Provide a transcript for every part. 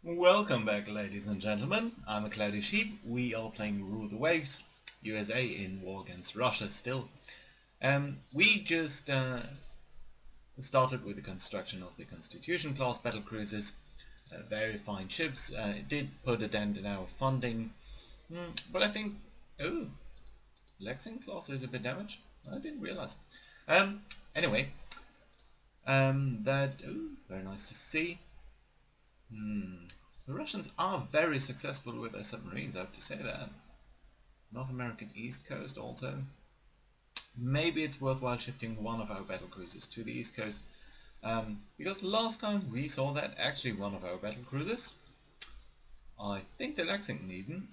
Welcome back, ladies and gentlemen. I'm a Cloudy Sheep. We are playing Rule the Waves, USA in war against Russia still. We just started with the construction of the Constitution class battlecruisers. Very fine ships. It did put a dent in our funding, but I think... Oh, Lexington class is a bit damaged. I didn't realize. Anyway, very nice to see. The Russians are very successful with their submarines, I have to say that. North American East Coast also. Maybe it's worthwhile shifting one of our battlecruisers to the East Coast, because last time we saw that actually one of our battlecruisers, I think the Lexington even,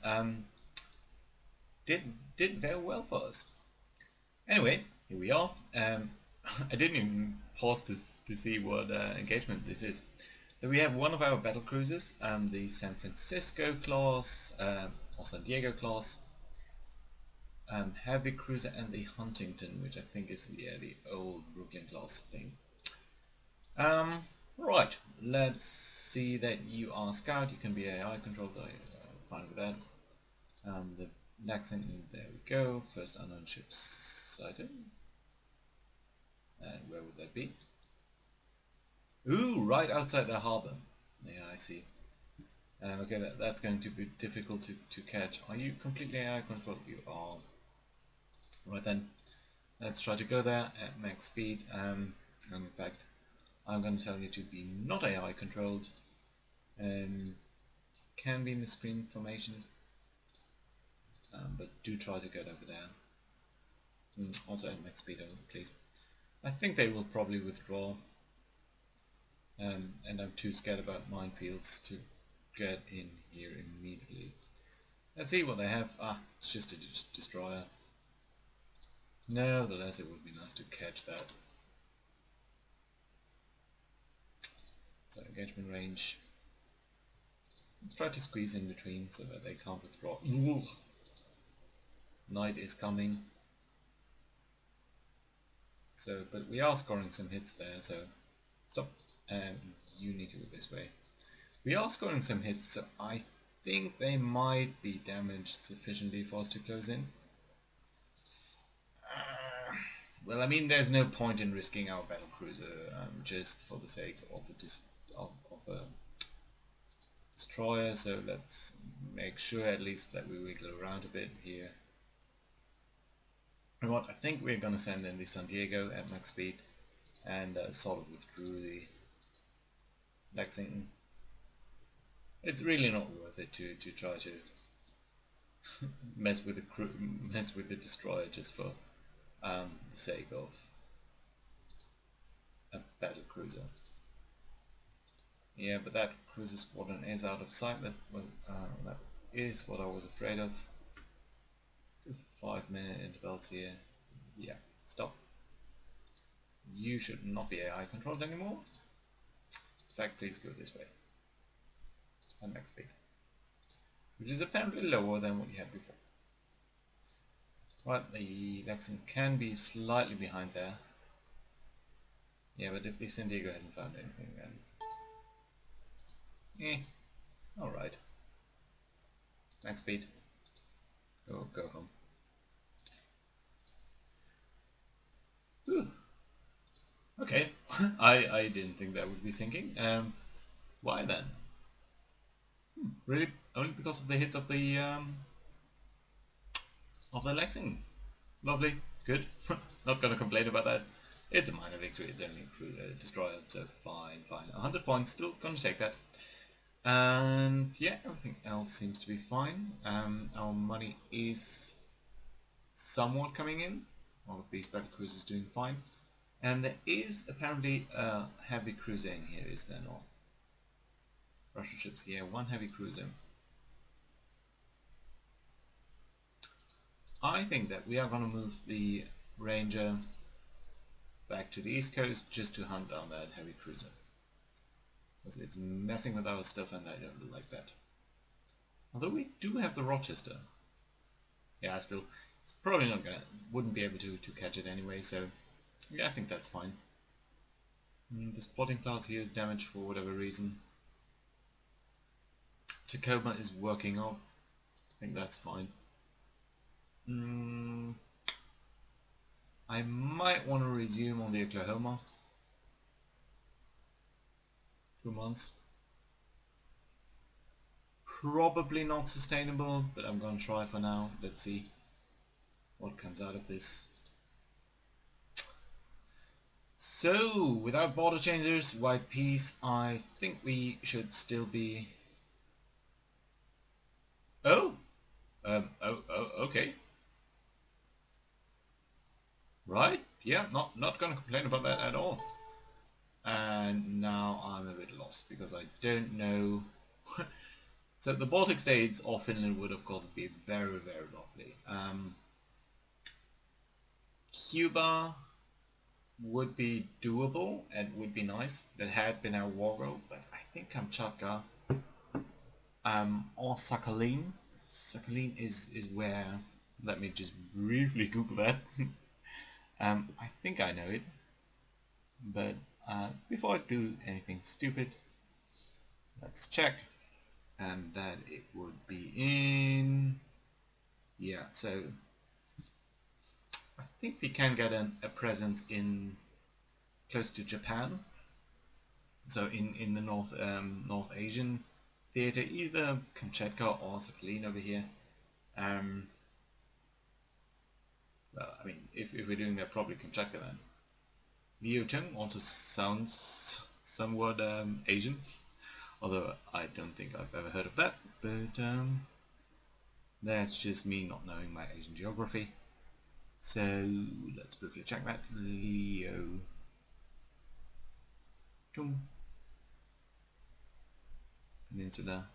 did very well for us. Anyway, here we are. I didn't even pause to see what engagement this is. So we have one of our battlecruisers, the San Francisco class, or San Diego class, heavy cruiser, and the Huntington, which I think is the old Brooklyn class thing. Right, let's see that you are scout. You can be AI controlled. I'm fine with that. The Lexington, there we go. First unknown ship sighted. And where would that be? Ooh, right outside the harbour. Yeah, I see. Okay, that's going to be difficult to catch. Are you completely AI controlled? You are. Right then, let's try to go there at max speed. And in fact, I'm going to tell you to be not AI controlled. Can be in the screen formation, but do try to get over there. Also at max speed, please. I think they will probably withdraw. And I'm too scared about minefields to get in here immediately. Let's see what they have. It's just a destroyer. Nevertheless, it would be nice to catch that. So engagement range. Let's try to squeeze in between so that they can't withdraw. Ooh. Night is coming. So, but we are scoring some hits there, so stop. You need to go this way. We are scoring some hits, so I think they might be damaged sufficiently for us to close in. Well, I mean, there's no point in risking our battlecruiser just for the sake of a destroyer, so let's make sure at least that we wiggle around a bit here. And what I think we're going to send in the San Diego at max speed and sort of withdraw the Lexington. It's really not worth it to try to mess with the destroyer just for the sake of a battle cruiser. Yeah, but that cruiser squadron is out of sight. That is what I was afraid of. 5-minute intervals here. Yeah, stop. You should not be AI controlled anymore. In fact, please go this way. And max speed. Which is apparently lower than what you had before. Right, the Lexington can be slightly behind there. Yeah, but if the San Diego hasn't found anything, then... alright. Max speed. Go home. Whew. Okay, I didn't think that would be sinking. Why then? Really? Only because of the hits of the Lexington. Lovely, good. Not gonna complain about that. It's a minor victory. It's only a destroyer, so fine. 100 points, still gonna take that. And yeah, everything else seems to be fine. Our money is somewhat coming in. All of these battlecruisers doing fine. And there is apparently a heavy cruiser in here, is there not? Russian ships here, one heavy cruiser. I think that we are going to move the Ranger back to the east coast just to hunt down that heavy cruiser. Because it's messing with our stuff and I don't like that. Although we do have the Rochester. Yeah, still, it's probably not gonna, wouldn't be able to catch it anyway, so yeah, I think that's fine. The spotting class here is damaged for whatever reason. Tacoma is working up. I think that's fine. I might want to resume on the Oklahoma. 2 months. Probably not sustainable, but I'm going to try for now. Let's see what comes out of this. So, without border changers, white peace, I think we should still be... Oh, okay. Right, yeah, not gonna complain about that at all. And now I'm a bit lost because I don't know. So the Baltic states or Finland would of course be very, very lovely. Cuba would be doable and would be nice. That had been our war road, but I think Kamchatka or Sakhalin. Sakhalin is where. Let me just briefly Google that. I think I know it, but before I do anything stupid, let's check. And that it would be in... Yeah, so I think we can get a presence in close to Japan. So in the North Asian theater, either Kamchatka or Sakhalin over here. Well, I mean, if we're doing that, probably Kamchatka then. Liucheng also sounds somewhat Asian, although I don't think I've ever heard of that, but that's just me not knowing my Asian geography. So let's briefly check that. Liucheng. Peninsula.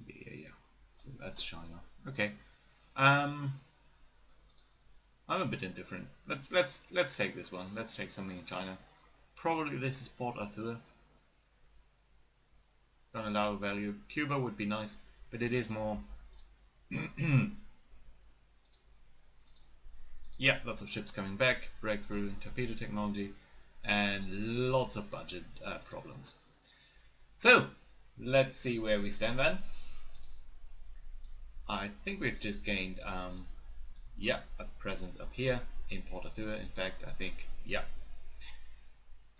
Yeah. So that's China. Okay. I'm a bit indifferent. Let's take this one. Let's take something in China. Probably this is Port Arthur. Don't allow value. Cuba would be nice, but it is more. Yeah, lots of ships coming back, breakthrough in torpedo technology, and lots of budget problems. So, let's see where we stand then. I think we've just gained, yeah, a presence up here in Port Arthur. In fact, I think, yeah.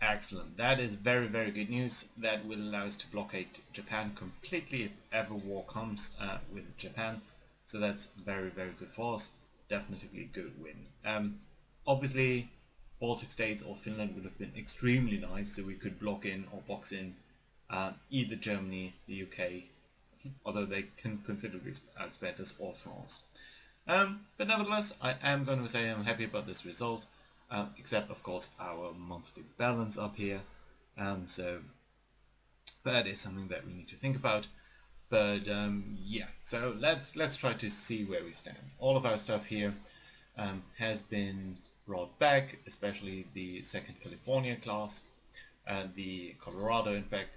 Excellent. That is very, very good news. That will allow us to blockade Japan completely if ever war comes with Japan. So that's very, very good for us. Definitely a good win. Obviously, Baltic states or Finland would have been extremely nice, so we could block in or box in either Germany, the UK, although they can considerably outspend us, or France. But nevertheless, I am going to say I'm happy about this result, except of course our monthly balance up here. So that is something that we need to think about. But yeah, so let's try to see where we stand. All of our stuff here has been brought back, especially the 2nd California class, the Colorado in fact,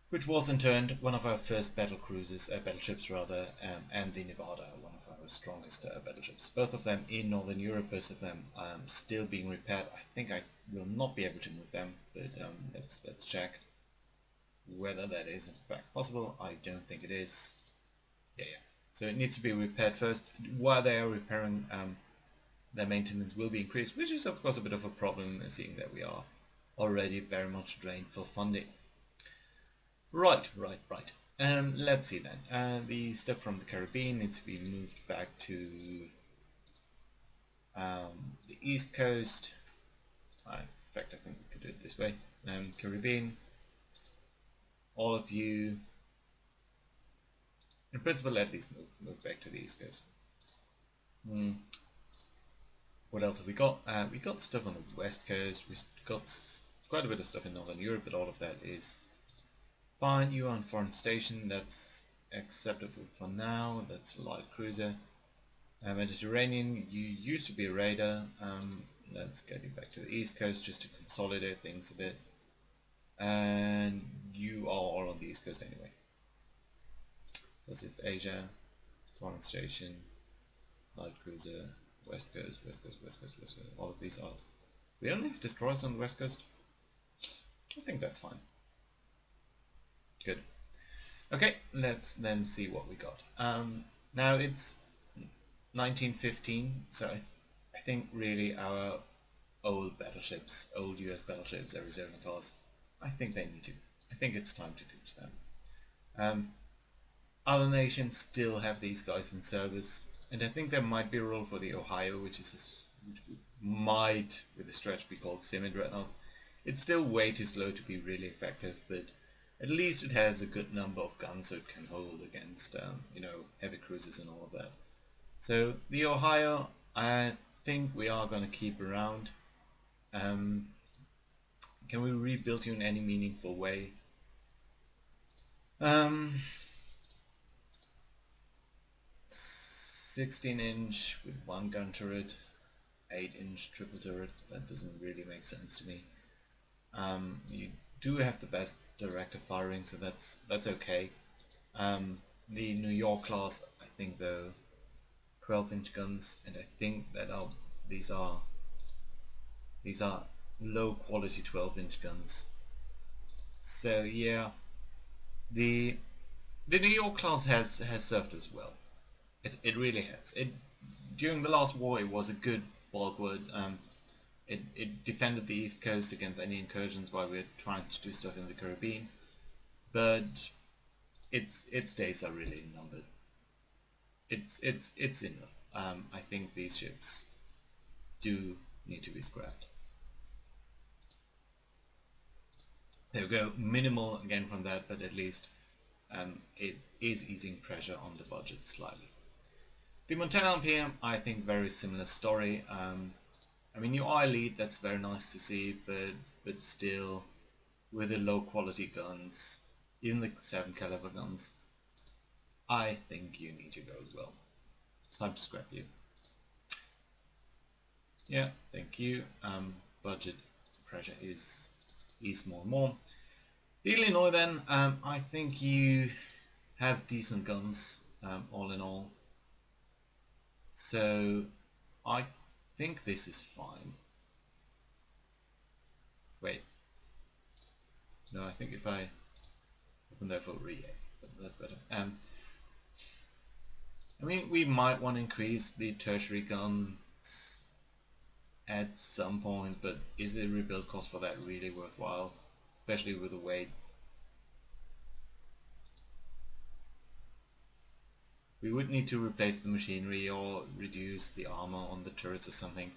which was in turn one of our first battle cruisers, battleships rather, and the Nevada, one of our strongest battleships. Both of them in Northern Europe, both of them still being repaired. I think I will not be able to move them, but let's check whether that is in fact possible. I don't think it is. Yeah. So it needs to be repaired first. While they are repairing, their maintenance will be increased, which is of course a bit of a problem, seeing that we are already very much drained for funding. Right. Let's see then. The stuff from the Caribbean needs to be moved back to the East Coast. In fact, I think we could do it this way. Caribbean, all of you, in principle, at least move back to the East Coast. What else have we got? We got stuff on the West Coast. We got quite a bit of stuff in Northern Europe, but all of that is fine. You are on foreign station, that's acceptable for now. That's a light cruiser. Mediterranean, you used to be a raider. Let's get you back to the East Coast just to consolidate things a bit. And you are all on the East Coast anyway. Southeast Asia, foreign station, light cruiser, West Coast. All of these are. We only have destroyers on the West Coast. I think that's fine. Good. Okay, let's then see what we got. Now it's 1915, so I think really our old battleships, old US battleships, Arizona class, I think they need to. I think it's time to ditch them. Um, Other nations still have these guys in service, and I think there might be a role for the Ohio, which might, with a stretch, be called semi-dreadnought. It's still way too slow to be really effective, but at least it has a good number of guns so it can hold against, heavy cruisers and all of that. So the Ohio, I think we are going to keep around. Um, can we rebuild you in any meaningful way? Um, 16-inch with one gun turret, 8-inch triple turret. That doesn't really make sense to me. You do have the best director firing, so that's okay. The New York class, I think though, 12-inch guns, and I think that these are low quality 12-inch guns. So yeah, the New York class has served us well. It really has. During the last war it was a good bulwark. It defended the East Coast against any incursions while we were trying to do stuff in the Caribbean, but its days are really numbered. It's enough. I think these ships do need to be scrapped. There we go, minimal again from that, but at least it is easing pressure on the budget slightly. The Montana LPM, I think very similar story. I mean, you are elite, that's very nice to see, but still, with the low quality guns, even the 7 caliber guns, I think you need to go as well. It's time to scrap you. Yeah, thank you. Budget pressure is more and more. The Illinois then, I think you have decent guns, all in all. So I think this is fine. Wait. No, I think if I open that for but that's better. I mean, we might want to increase the tertiary guns at some point, but is the rebuild cost for that really worthwhile? Especially with the weight. We would need to replace the machinery or reduce the armor on the turrets or something.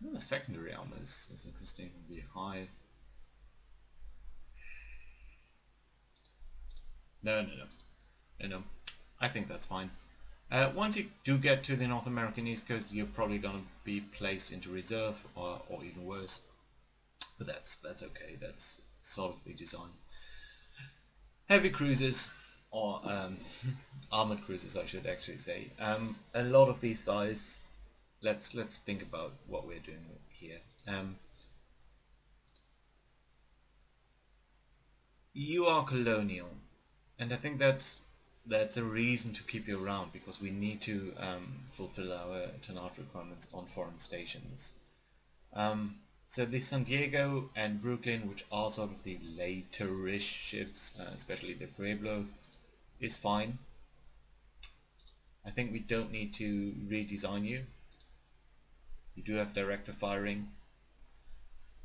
The secondary armor is interesting, be high. No. I think that's fine. Once you do get to the North American East Coast, you're probably going to be placed into reserve, or even worse. But that's okay. That's sort of the design. Heavy cruisers, or armored cruisers, I should actually say. A lot of these guys. Let's think about what we're doing here. You are colonial, and I think that's a reason to keep you around, because we need to fulfill our tonnage requirements on foreign stations. So the San Diego and Brooklyn, which are sort of the later-ish ships, especially the Pueblo, is fine. I think we don't need to redesign you. You do have director firing.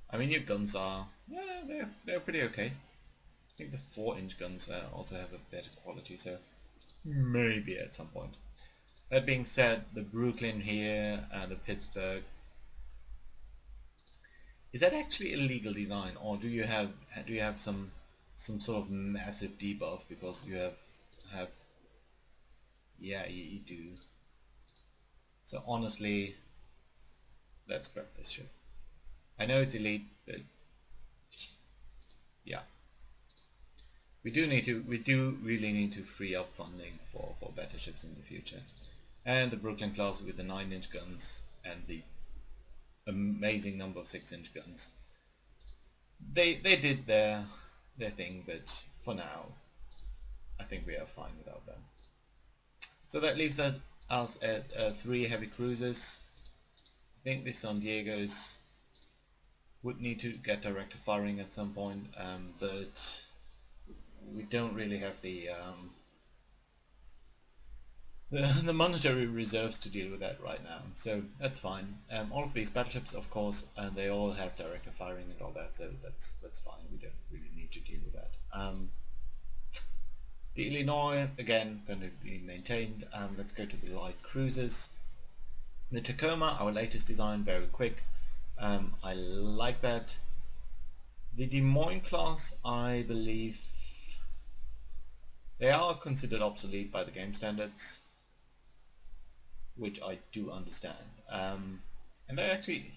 I mean, your guns are, yeah, they're pretty okay. I think the 4-inch guns also have a better quality, so maybe at some point. That being said, the Brooklyn here and the Pittsburgh, is that actually a legal design, or do you have some sort of massive debuff because you have yeah, you do. So honestly, let's scrap this ship. I know it's elite, but yeah. We do really need to free up funding for better ships in the future. And the Brooklyn class with the 9-inch guns and the amazing number of 6-inch guns. They did their thing, but for now, I think we are fine without them. So that leaves us at 3 heavy cruisers. I think the San Diego's would need to get director firing at some point, but we don't really have the monetary reserves to deal with that right now, so that's fine. All of these battleships, of course, they all have directed firing and all that, so that's fine. We don't really need to deal with that. The Illinois, again, going to be maintained. Let's go to the light cruisers. The Tacoma, our latest design, very quick. I like that. The Des Moines class, I believe, they are considered obsolete by the game standards, which I do understand. And they're actually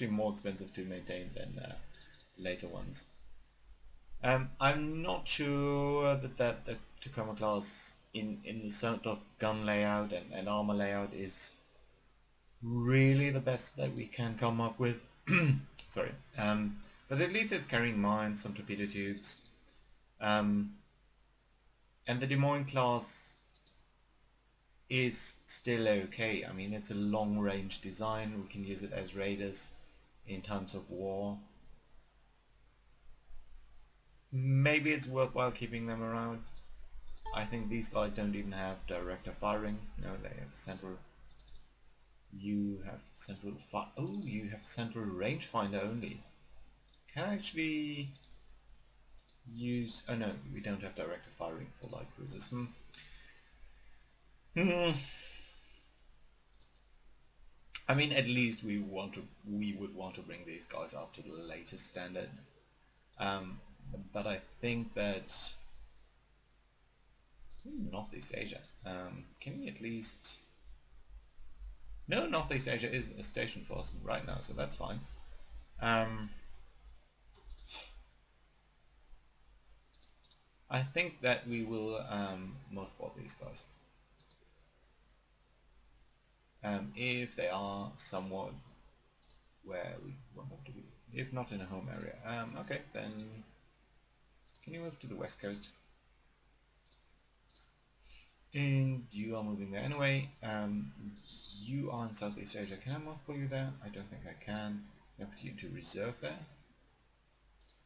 more expensive to maintain than later ones. I'm not sure that the Tacoma class in the sort of gun layout and armor layout is really the best that we can come up with. Sorry. But at least it's carrying mines, some torpedo tubes. And the Des Moines class is still okay. I mean, it's a long-range design. We can use it as raiders in times of war. Maybe it's worthwhile keeping them around. I think these guys don't even have direct firing. No, they have central. You have central oh, you have central rangefinder only. Can I actually use? Oh no, we don't have direct firing for light cruisers. I mean, at least we would want to bring these guys up to the latest standard. But I think that Northeast Asia. Can we at least? No, Northeast Asia is a station for us right now, so that's fine. I think that we will mothball these guys. If they are somewhat where we want them to be. If not in a home area. Okay, then can you move to the west coast? And you are moving there anyway. You are in Southeast Asia. Can I mothball you there? I don't think I can. Can I put you into reserve there?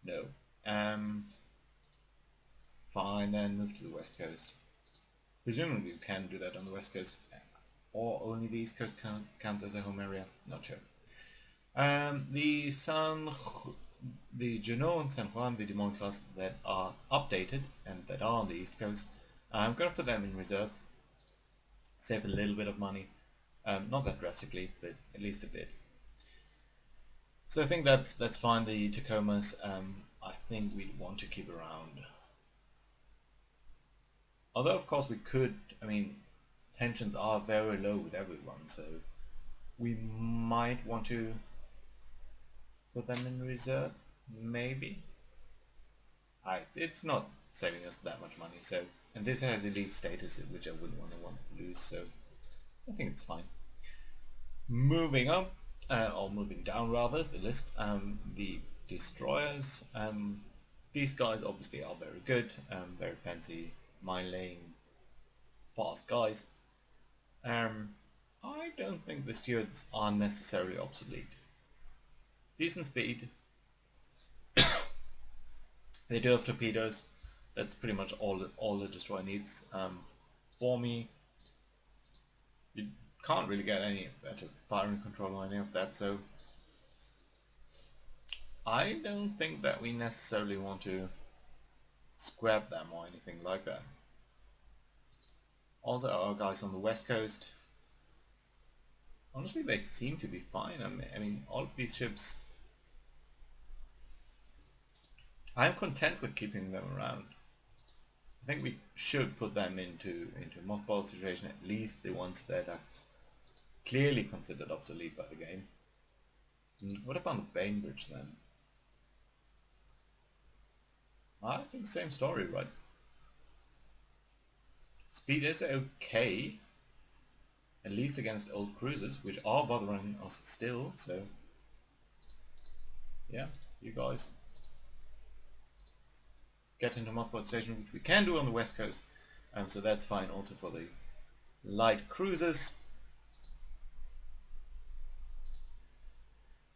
No. Fine, then move to the west coast. Presumably you can do that on the west coast. Or only the east coast counts as a home area. Not sure. The Juneau and San Juan, the Des Moines class that are updated and that are on the east coast, I'm going to put them in reserve. Save a little bit of money. Not that drastically, but at least a bit. So I think that's fine. The Tacomas, I think we'd want to keep around. Although of course we could, I mean, tensions are very low with everyone, so we might want to put them in reserve, maybe. It's not saving us that much money, so, and this has elite status, which I wouldn't want to lose, so I think it's fine. Moving up, or moving down rather, the list, the destroyers. These guys obviously are very good, very fancy, mine laying, fast guys. I don't think the stewards are necessarily obsolete. Decent speed. They do have torpedoes. That's pretty much all the destroyer needs. For me, you can't really get any better firing control or any of that, so I don't think that we necessarily want to scrap them or anything like that. Also, our guys on the west coast, honestly, they seem to be fine. I mean, all of these ships, I'm content with keeping them around. I think we should put them into a mothball situation, at least the ones that are clearly considered obsolete by the game. What about the Bainbridge then? I think same story, right? Speed is okay, at least against old cruisers, which are bothering us still, so yeah, you guys get into mothball station, which we can do on the west coast, so that's fine also for the light cruisers.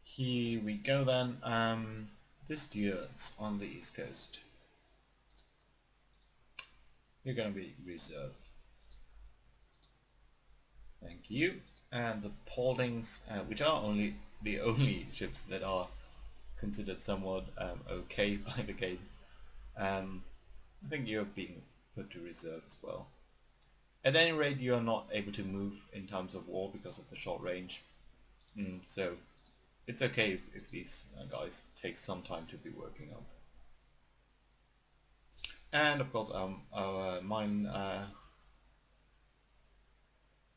Here we go then. The stewards on the east coast. you're going to be reserve. Thank you. And the Pauldings, which are the only ships that are considered somewhat okay by the game, I think you're being put to reserve as well. At any rate, you are not able to move in times of war because of the short range. So it's okay if these guys take some time to be working up. And of course our mine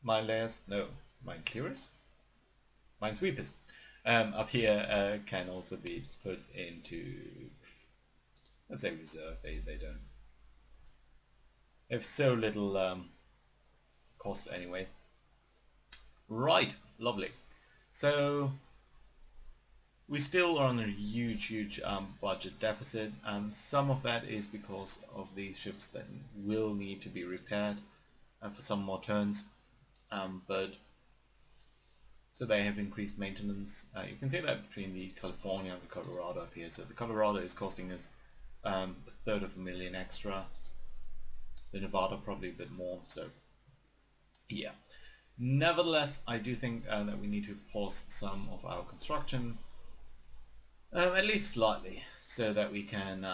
layers, no, mine clearers? Mine sweepers up here can also be put into, let's say, reserve. They don't have so little cost anyway. Right, lovely. So we still are on a huge budget deficit. Some of that is because of these ships that will need to be repaired for some more turns, but so they have increased maintenance. You can see that between the California and the Colorado up here. So the Colorado is costing us a third of a million extra. The Nevada probably a bit more. So yeah. Nevertheless, I do think that we need to pause some of our construction, at least slightly, so that we can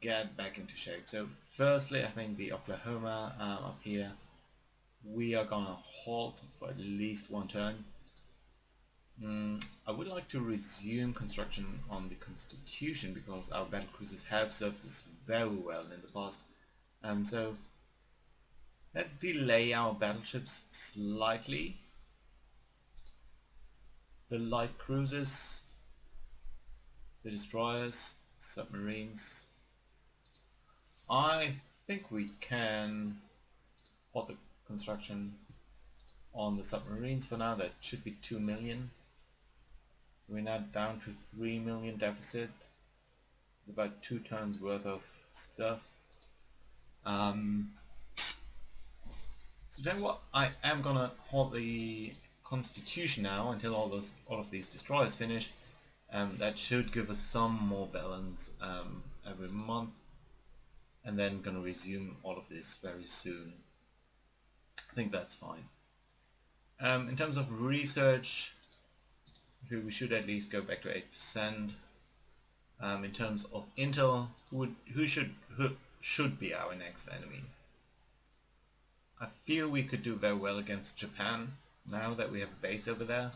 get back into shape. So firstly, I think the Oklahoma up here, we are gonna halt for at least one turn. I would like to resume construction on the Constitution because our battlecruisers have served us very well in the past. So let's delay our battleships slightly. The light cruisers, the destroyers, submarines. I think we can halt the construction on the submarines for now. That should be 2 million. So we're now down to 3 million deficit. It's about 2 tons worth of stuff. So then what, I am gonna halt the Constitution now until all of these destroyers finish. That should give us some more balance every month, and then gonna resume all of this very soon. I think that's fine. In terms of research, we should at least go back to 8%. In terms of intel, who should be our next enemy? I feel we could do very well against Japan now that we have a base over there.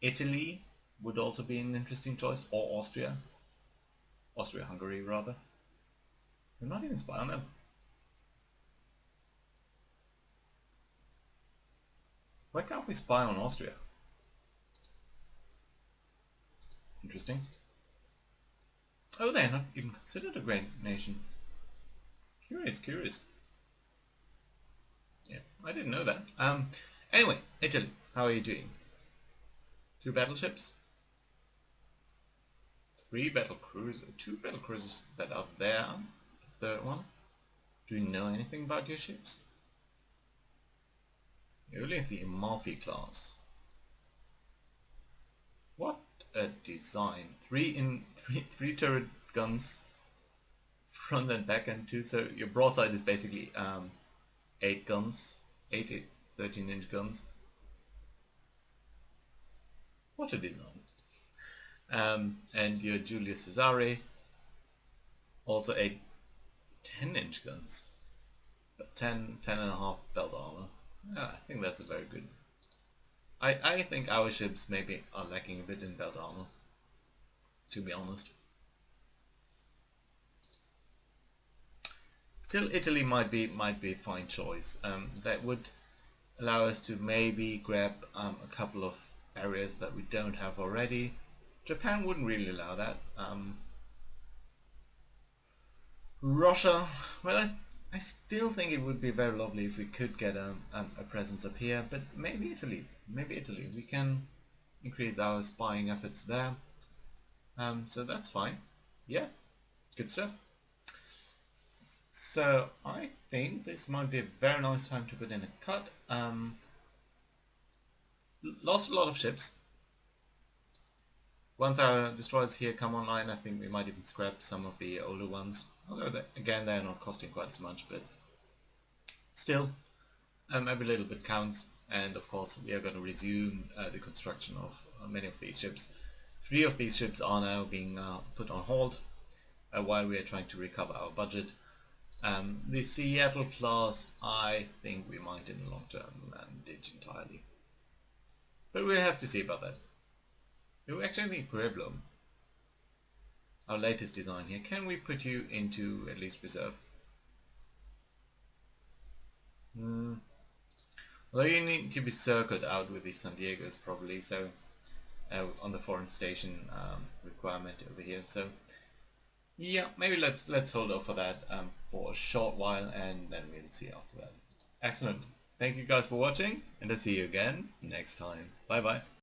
Italy would also be an interesting choice, or Austria. Austria-Hungary rather. We're not even spy on them. Why can't we spy on Austria? Interesting. Oh, they're not even considered a great nation. Curious. Yeah, I didn't know that. Anyway, Italy, how are you doing? 2 battleships? 3 battle cruisers, 2 battle cruisers that are there. The 3rd one. Do you know anything about your ships? You only have the Amalfi class. What a design! 3 turret guns, front and back end too. So your broadside is basically 8 guns, 8 13-inch guns. What a design! And your Julius Caesare, also 8 10-inch guns, but 10 and a half belt armor. Yeah, I think that's a very good. I think our ships maybe are lacking a bit in belt armor, to be honest. Still, Italy might be a fine choice. That would allow us to maybe grab a couple of areas that we don't have already. Japan wouldn't really allow that. Russia, well, I still think it would be very lovely if we could get a presence up here, but maybe Italy. We can increase our spying efforts there. So that's fine. Yeah, good stuff. So I think this might be a very nice time to put in a cut. Lost a lot of ships. Once our destroyers here come online, I think we might even scrap some of the older ones. Although, again, they're not costing quite as much, but still, every little bit counts. And of course, we are going to resume the construction of many of these ships. 3 of these ships are now being put on hold while we are trying to recover our budget. The Seattle class, I think we might in the long term ditch entirely. But we'll have to see about that. We actually think Pueblo, our latest design here, can we put you into at least reserve? Although you need to be circled out with the San Diegos probably, so on the foreign station requirement over here. So yeah, maybe let's hold off for that for a short while, and then we'll see after that. Excellent. Thank you guys for watching, and I'll see you again next time. Bye bye.